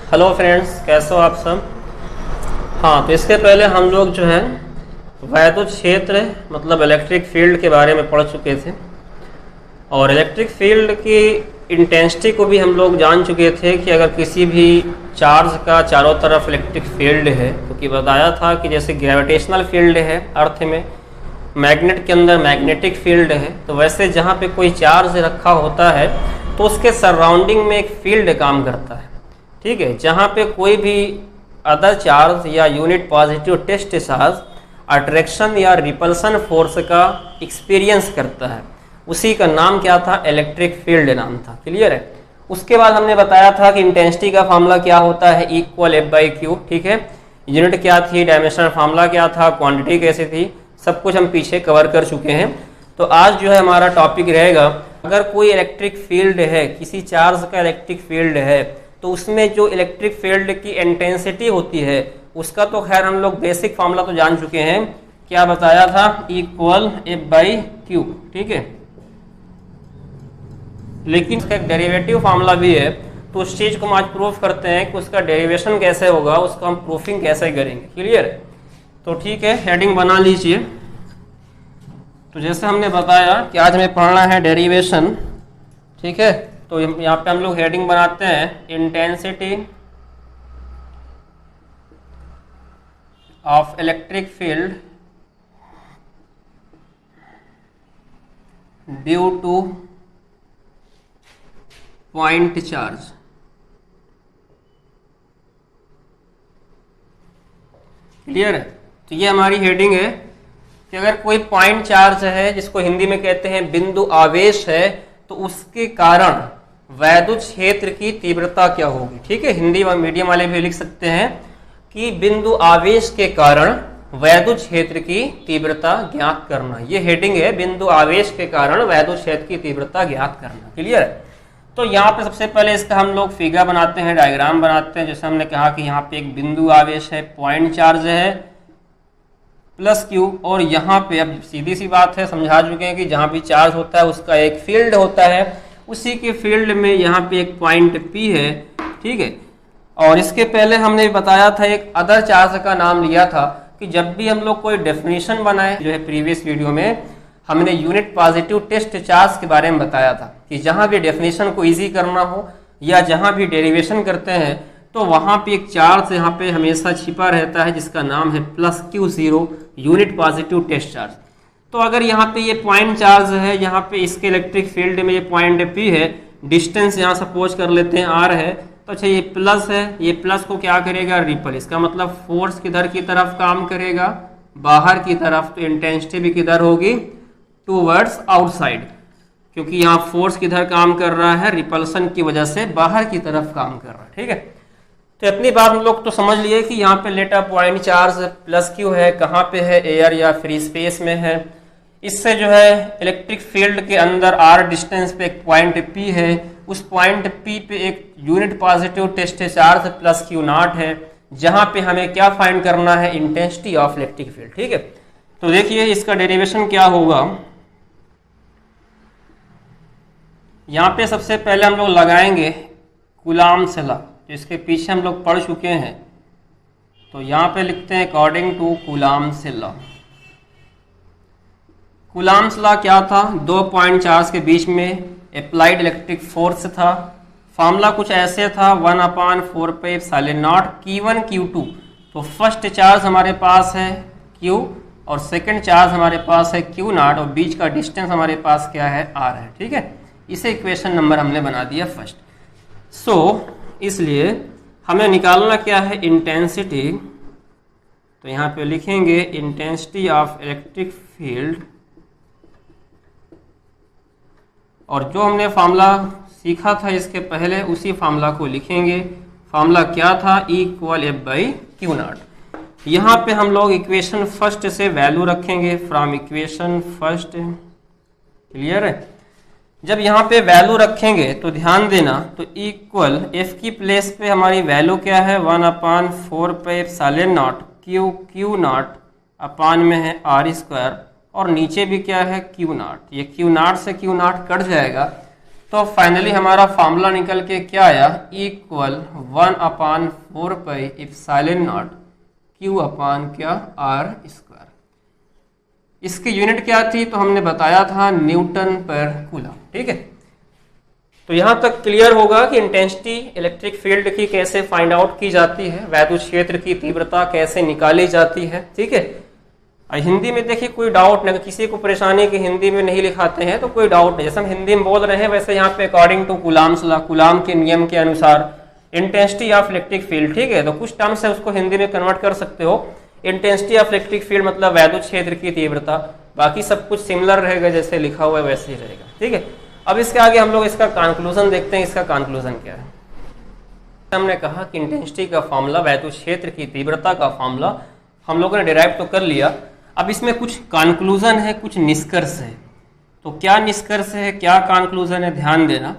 Hello friends, कैसे हो आप सब। हाँ, तो इसके पहले हम लोग जो है वैद्युत क्षेत्र मतलब इलेक्ट्रिक फील्ड के बारे में पढ़ चुके थे और इलेक्ट्रिक फील्ड की इंटेंसिटी को भी हम लोग जान चुके थे कि अगर किसी भी चार्ज का चारों तरफ इलेक्ट्रिक फील्ड है, क्योंकि बताया था कि जैसे ग्रेविटेशनल फील्ड है अर्थ में, मैग्नेट के अंदर मैग्नेटिक फील्ड है, तो वैसे जहाँ पे कोई चार्ज रखा होता है तो उसके सराउंडिंग में एक फील्ड काम करता है। ठीक है, जहाँ पे कोई भी अदर चार्ज या unit positive test charge attraction या रिपल्सन फोर्स का एक्सपीरियंस करता है, उसी का नाम क्या था, इलेक्ट्रिक फील्ड नाम था। क्लियर है। उसके बाद हमने बताया था कि इंटेंसिटी का फार्मूला क्या होता है, इक्वल F/Q। ठीक है, यूनिट क्या थी, डायमेंशनल फार्मूला क्या था, क्वांटिटी कैसे थी, सब कुछ हम पीछे कवर कर चुके हैं। तो आज जो है हमारा टॉपिक रहेगा, अगर कोई इलेक्ट्रिक फील्ड है, किसी चार्ज का इलेक्ट्रिक फील्ड है, तो उसमें जो इलेक्ट्रिक फील्ड की इंटेंसिटी होती है उसका तो खैर हम लोग बेसिक फार्मूला तो जान चुके हैं, क्या बताया था, इक्वल F/Q। ठीक है, लेकिन उसका एक डेरिवेटिव फार्मूला भी है, तो उस चीज को हम आज प्रूफ करते हैं कि उसका डेरिवेशन कैसे होगा, उसको हम प्रूफिंग कैसे करेंगे। क्लियर है। तो ठीक है, हेडिंग बना लीजिए। तो जैसे हमने बताया कि आज हमें पढ़ना है डेरिवेशन। ठीक है, तो यहाँ पे हम लोग हेडिंग बनाते हैं, intensity of electric field due two point charge. Clear है। तो ये हमारी हेडिंग है कि अगर कोई पॉइंट चार्ज है जिसको हिंदी में कहते हैं बिंदु आवेश है, तो उसके कारण वैद्युत क्षेत्र की तीव्रता क्या होगी। ठीक है, हिंदी मीडियम वाले भी लिख सकते हैं कि बिंदु आवेश के कारण वैद्युत क्षेत्र की तीव्रता ज्ञात करना। ये हेडिंग है, बिंदु आवेश के कारण वैद्युत क्षेत्र की तीव्रता ज्ञात करना। क्लियर है। तो यहाँ पे सबसे पहले इसका हम लोग फिगर बनाते हैं, डायग्राम बनाते हैं। जैसे हमने कहा कि यहाँ पे एक बिंदु आवेश है, पॉइंट चार्ज है प्लस Q, और यहाँ पे अब सीधी सी बात है, समझा चुके हैं कि जहाँ भी चार्ज होता है उसका एक फील्ड होता है, उसी के फील्ड में यहाँ पे एक पॉइंट P है। ठीक है, और इसके पहले हमने बताया था एक अदर चार्ज का नाम लिया था कि जब भी हम लोग कोई डेफिनेशन बनाए, जो है प्रीवियस वीडियो में हमने यूनिट पॉजिटिव टेस्ट चार्ज के बारे में बताया था कि जहां भी डेफिनेशन को इजी करना हो या जहां भी डेरिवेशन करते हैं तो वहां पे एक चार्ज यहाँ पे हमेशा छिपा रहता है जिसका नाम है +Q0, unit positive test charge. तो अगर यहाँ पे ये पॉइंट चार्ज है, यहाँ पे इसके इलेक्ट्रिक फील्ड में ये पॉइंट P है, डिस्टेंस यहाँ सपोज कर लेते हैं R है, तो अच्छा ये प्लस है, ये प्लस को क्या करेगा, रिपल। इसका मतलब फोर्स किधर की तरफ काम करेगा, बाहर की तरफ। तो इंटेंसिटी भी किधर होगी, टूवर्ड्स आउटसाइड, क्योंकि यहाँ फोर्स किधर काम कर रहा है, रिपल्सन की वजह से बाहर की तरफ काम कर रहा है। ठीक है, तो अपनी बात हम लोग तो समझ लिए कि यहाँ पे लेटा पॉइंट चार्ज +Q है, कहाँ पे है, एयर या फ्री स्पेस में है। इससे जो है इलेक्ट्रिक फील्ड के अंदर R डिस्टेंस पे एक पॉइंट P है, उस पॉइंट P पे एक unit positive test charge +Q0 है, जहां पे हमें क्या फाइंड करना है, इंटेंसिटी ऑफ इलेक्ट्रिक फील्ड। ठीक है, तो देखिए इसका डेरिवेशन क्या होगा। यहाँ पे सबसे पहले हम लोग लगाएंगे कूलाम्ब्स लॉ, जिसके पीछे हम लोग पढ़ चुके हैं। तो यहाँ पे लिखते हैं अकॉर्डिंग टू कूलाम्ब्स लॉ। कूलाम्ब्स लॉ क्या था, दो पॉइंट चार्ज के बीच में अप्लाइड इलेक्ट्रिक फोर्स था। फार्मूला कुछ ऐसे था, 1/4πε0 Q1 Q2। तो फर्स्ट चार्ज हमारे पास है Q और सेकंड चार्ज हमारे पास है Q0, और बीच का डिस्टेंस हमारे पास क्या है, R है। ठीक है, इसे इक्वेशन नंबर हमने बना दिया फर्स्ट। सो इसलिए हमें निकालना क्या है, इंटेंसिटी। तो यहाँ पे लिखेंगे इंटेंसिटी ऑफ इलेक्ट्रिक फील्ड, और जो हमने फार्मूला सीखा था इसके पहले उसी फार्मूला को लिखेंगे। फार्मूला क्या था, इक्वल F/Q0। यहाँ पे हम लोग इक्वेशन फर्स्ट से वैल्यू रखेंगे, फ्रॉम इक्वेशन फर्स्ट। क्लियर है। जब यहाँ पे वैल्यू रखेंगे तो ध्यान देना, तो इक्वल F की प्लेस पे हमारी वैल्यू क्या है, 1/4πε0 Q0 अपान में है R², और नीचे भी क्या है, Q0। ये Q0 से Q0 कट जाएगा, तो तो फाइनली हमारा फॉर्मूला निकल के क्या आया, equal 1/4 pi epsilon not Q अपान क्या R स्क्वायर। इसकी यूनिट क्या थी, तो हमने बताया था न्यूटन पर कूलम। ठीक है, तो यहां तक क्लियर होगा कि इंटेंसिटी इलेक्ट्रिक फील्ड की कैसे फाइंड आउट की जाती है, वैद्युत क्षेत्र की तीव्रता कैसे निकाली जाती है। ठीक है, हिंदी में देखिए कोई डाउट नहीं, किसी को परेशानी कि हिंदी में नहीं लिखाते हैं तो कोई डाउट नहीं, जैसे हम हिंदी में बोल रहे हैं वैसे यहाँ पे according to Coulomb's law, Coulomb के नियम के अनुसार इंटेंसिटी ऑफ इलेक्ट्रिक फील्ड। ठीक है, तो कुछ टर्म्स है उसको हिंदी में कन्वर्ट कर सकते हो। इंटेंसिटी ऑफ इलेक्ट्रिक फील्ड मतलब वैद्युत क्षेत्र की तीव्रता, बाकी सब कुछ सिमिलर रहेगा, जैसे लिखा हुआ है वैसे ही रहेगा। ठीक है, अब इसके आगे हम लोग इसका कंक्लूजन देखते हैं। इसका कंक्लूजन क्या है, हमने कहा कि इंटेंसिटी का फॉर्मूला, वैद्युत क्षेत्र की तीव्रता का फॉर्मूला हम लोगों ने डिराइव तो कर लिया। अब इसमें कुछ कंक्लूजन है, कुछ निष्कर्ष है। तो क्या निष्कर्ष है, क्या कंक्लूजन है, ध्यान देना।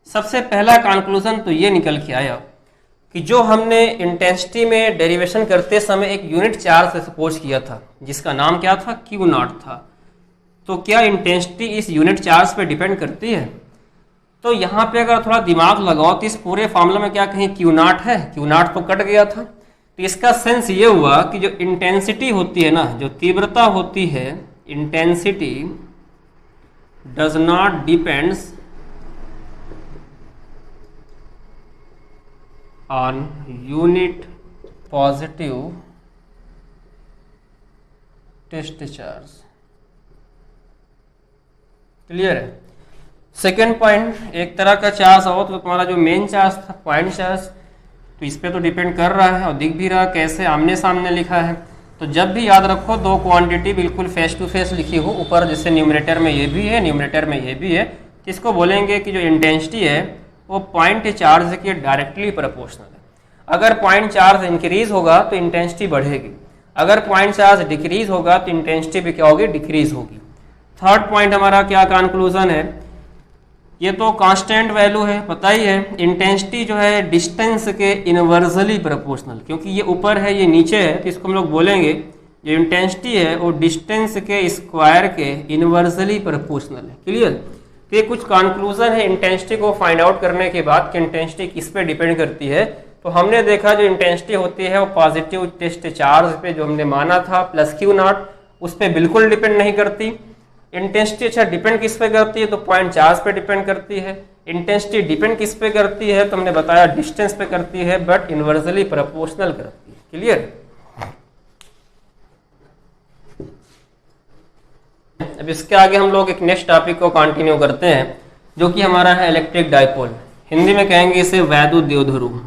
सबसे पहला कंक्लूजन तो ये निकल के आया कि जो हमने इंटेंसिटी में डेरिवेशन करते समय एक यूनिट चार्ज से सपोज किया था जिसका नाम क्या था, क्यू नॉट था, तो क्या इंटेंसिटी इस यूनिट चार्ज पे डिपेंड करती है। तो यहाँ पे अगर थोड़ा दिमाग लगाओ तो इस पूरे फॉर्मूला में क्या कहीं क्यू नॉट है, क्यू नॉट तो कट गया था। तो इसका सेंस ये हुआ कि जो इंटेंसिटी होती है ना, जो तीव्रता होती है, intensity does not depends on unit positive test charge. Clear है। सेकेंड पॉइंट, एक तरह का चार्ज हो तो तुम्हारा जो मेन चार्ज था, पॉइंट चार्ज, तो इस पे तो डिपेंड कर रहा है और दिख भी रहा कैसे, आमने सामने लिखा है। तो जब भी याद रखो दो क्वांटिटी बिल्कुल फेस टू फेस लिखी हो, ऊपर जैसे न्यूमरेटर में ये भी है, न्यूमरेटर में ये भी है, तो इसको बोलेंगे कि जो इंटेंसिटी है वो पॉइंट चार्ज के डायरेक्टली प्रोपोर्शनल है। अगर पॉइंट चार्ज इंक्रीज होगा तो इंटेंसिटी बढ़ेगी, अगर पॉइंट चार्ज डिक्रीज होगा तो इंटेंसिटी भी क्या होगी, डिक्रीज होगी। थर्ड पॉइंट हमारा क्या कंक्लूजन है, ये तो कांस्टेंट वैल्यू है, पता ही है। इंटेंसिटी जो है डिस्टेंस के इनवर्सली प्रोपोर्शनल, क्योंकि ये ऊपर है ये नीचे है, तो इसको हम लोग बोलेंगे जो इंटेंसिटी है वो डिस्टेंस के स्क्वायर के इनवर्सली प्रोपोर्शनल है। क्लियर। तो ये कुछ कंक्लूजन है इंटेंसिटी को फाइंड आउट करने के बाद कि इंटेंसिटी किस पे डिपेंड करती है। तो हमने देखा जो इंटेंसिटी होती है वो पॉजिटिव टेस्ट चार्ज पे जो हमने माना था प्लस क्यू नॉट, उस पर बिल्कुल डिपेंड नहीं करती। इंटेंसिटी अच्छा डिपेंड किस पे करती है, तो पॉइंट चार्ज पे डिपेंड करती है। इंटेंसिटी डिपेंड किस पे करती है, तो हमने बताया डिस्टेंस पे करती है, बट इनवर्सली प्रोपोर्शनल करती है। क्लियर। अब इसके आगे हम लोग एक नेक्स्ट टॉपिक को कंटिन्यू करते हैं जो कि हमारा है इलेक्ट्रिक डाइपोल। हिंदी में कहेंगे इसे वैद्युत द्विध्रुव।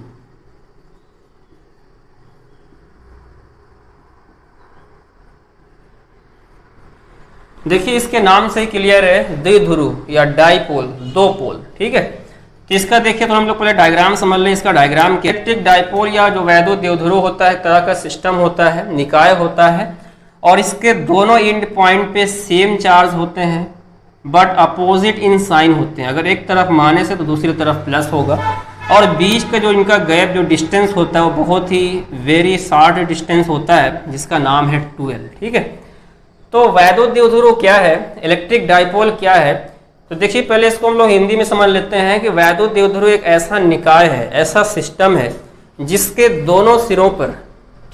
देखिए इसके नाम से ही क्लियर है, द्विध्रुव या डाइपोल, दो पोल। ठीक है, तो इसका देखिए तो हम लोग पहले डायग्राम समझ लें। इसका डायग्राम क्या, इलेक्ट्रिक डाइपोल या जो वैद्युत द्विध्रुव होता है, तरह का सिस्टम होता है, निकाय होता है, और इसके दोनों एंड पॉइंट पे सेम चार्ज होते हैं बट अपोजिट इन साइन होते हैं। अगर एक तरफ माइनस है तो दूसरी तरफ प्लस होगा, और बीच का जो इनका गैप जो डिस्टेंस होता है वो बहुत ही वेरी शॉर्ट डिस्टेंस होता है जिसका नाम है 2L। ठीक है, तो वैद्युत द्विध्रुव क्या है, इलेक्ट्रिक डाइपोल क्या है, तो देखिए पहले इसको हम लोग हिंदी में समझ लेते हैं कि वैद्युत द्विध्रुव एक ऐसा निकाय है, ऐसा सिस्टम है जिसके दोनों सिरों पर,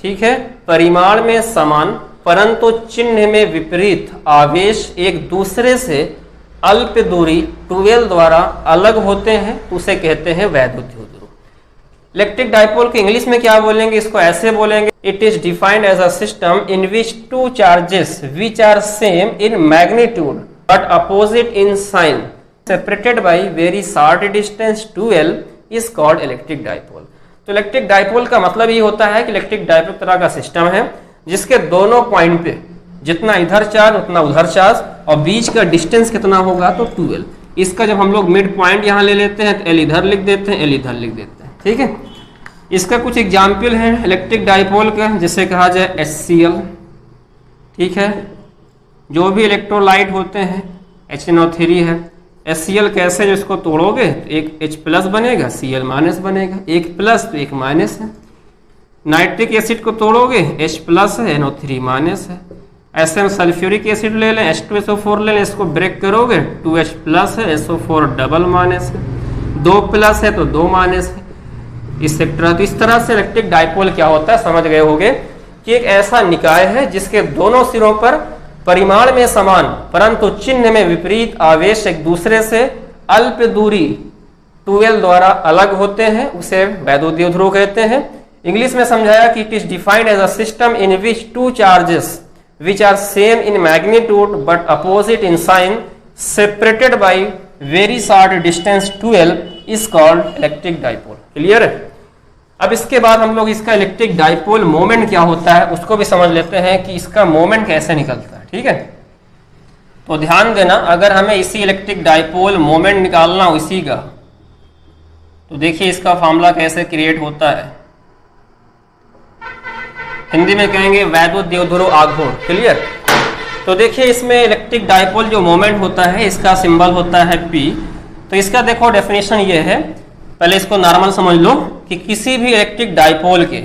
ठीक है, परिमाण में समान परंतु चिन्ह में विपरीत आवेश एक दूसरे से अल्प दूरी 2L द्वारा अलग होते हैं, उसे कहते हैं वैद्युत द्विध्रुव। इलेक्ट्रिक डाइपोल को इंग्लिश में क्या बोलेंगे, इसको ऐसे बोलेंगे, it is defined as a system in which two charges which are same in magnitude but opposite in sign separated by very short distance 2L is called electric dipole। तो electric dipole का मतलब ये होता है कि electric dipole तरह का system है जिसके दोनों पॉइंट पे जितना इधर चार्ज उतना उधर चार्ज और बीच का डिस्टेंस कितना होगा तो 2L। इसका जब हम लोग मिड पॉइंट यहाँ ले लेते हैं तो L इधर लिख देते हैं, L इधर लिख देते हैं। ठीक है, इसका कुछ एग्जाम्पल है इलेक्ट्रिक डाइपोल का, जिसे कहा जाए HCl। ठीक है, जो भी इलेक्ट्रोलाइट होते हैं HNO3 है। HCl कैसे, जो इसको तोड़ोगे तो एक H+ बनेगा, Cl- बनेगा, एक प्लस तो एक माइनस है। नाइट्रिक एसिड को तोड़ोगे H+ है, NO3- है। SM सल्फ्यूरिक एसिड ले लें, H2SO4 ले लें, इसको ब्रेक करोगे 2H प्लस है, SO4 डबल माइनस है, 2 प्लस है तो 2 माइनस है, इसेट्रा। तो इस तरह से इलेक्ट्रिक डाइपोल क्या होता है समझ गए होगे कि एक ऐसा निकाय है जिसके दोनों सिरों पर परिमाण में समान परंतु चिन्ह में विपरीत आवेश एक दूसरे से अल्प दूरी 2L द्वारा अलग होते हैं, उसे वैद्युत द्विध्रुव कहते हैं। इंग्लिश में समझाया कि it is defined as a system in which two charges which are same in magnitude but opposite in sign separated by very short distance 2L is called electric dipole। Clear है? अब इसके बाद हम लोग इसका इलेक्ट्रिक डाइपोल मोमेंट क्या होता है उसको भी समझ लेते हैं कि इसका मोमेंट कैसे निकलता है। ठीक है, तो ध्यान देना, अगर हमें इसी इलेक्ट्रिक डाइपोल मोमेंट निकालना हो इसी का, तो देखिए इसका फॉर्मूला कैसे क्रिएट होता है। हिंदी में कहेंगे वैद्युत द्विध्रुव आघूर्ण। क्लियर? तो देखिए इसमें इलेक्ट्रिक डाइपोल जो मोमेंट होता है इसका सिंबल होता है P। तो इसका देखो डेफिनेशन ये है, पहले इसको नॉर्मल समझ लो कि किसी भी इलेक्ट्रिक डाइपोल के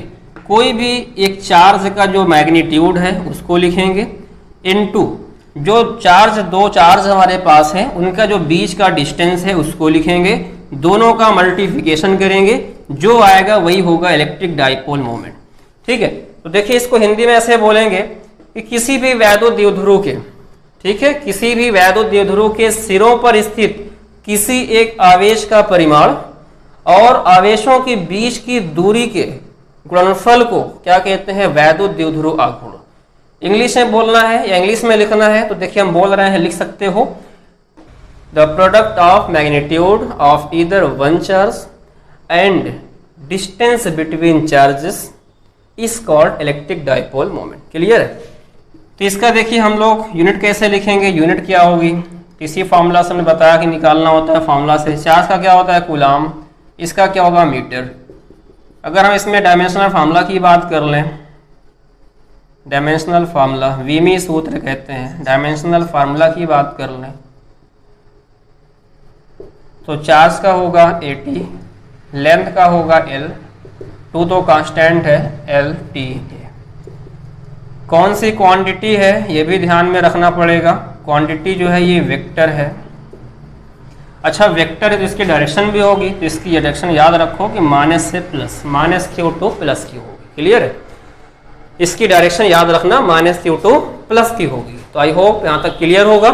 कोई भी एक चार्ज का जो मैग्नीट्यूड है उसको लिखेंगे इनटू जो दो चार्ज हमारे पास है उनका जो बीच का डिस्टेंस है उसको लिखेंगे, दोनों का मल्टीप्लिकेशन करेंगे, जो आएगा वही होगा इलेक्ट्रिक डाइपोल मोमेंट। ठीक है, तो देखिए इसको हिंदी में ऐसे बोलेंगे कि किसी भी वैद्युत द्विध्रुव के, ठीक है, किसी भी वैद्युत द्विध्रुव के सिरों पर स्थित किसी एक आवेश का परिमाण और आवेशों के बीच की दूरी के गुणनफल को क्या कहते हैं? वैद्युत द्विध्रुव आघूर्ण। इंग्लिश में बोलना है या इंग्लिश में लिखना है तो देखिए हम बोल रहे हैं, लिख सकते हो the product of magnitude of either one charge and distance between charges is called electric dipole moment. Clear है? तो इसका देखिए हम लोग यूनिट कैसे लिखेंगे, यूनिट क्या होगी, इसी फॉर्मूला से हमने बताया कि निकालना होता है फॉर्मूला से। चार्ज का क्या होता है? कूलाम। इसका क्या होगा? मीटर। अगर हम इसमें डायमेंशनल फार्मूला की बात कर लें, डायमेंशनल फार्मूला वीमी सूत्र कहते हैं, डायमेंशनल फार्मूला की बात कर लें तो चार्ज का होगा 80, लेंथ का होगा L, 2 तो कांस्टेंट है LT। कौन सी क्वांटिटी है ये भी ध्यान में रखना पड़ेगा, क्वांटिटी जो है ये वेक्टर है। अच्छा वेक्टर है तो इसकी डायरेक्शन भी होगी, तो इसकी डायरेक्शन याद रखो कि माइनस से plus, minus Q two plus की होगी। क्लियर है? इसकी डायरेक्शन याद रखना माइनस Q टू प्लस की होगी। तो आई होप यहाँ तक क्लियर होगा।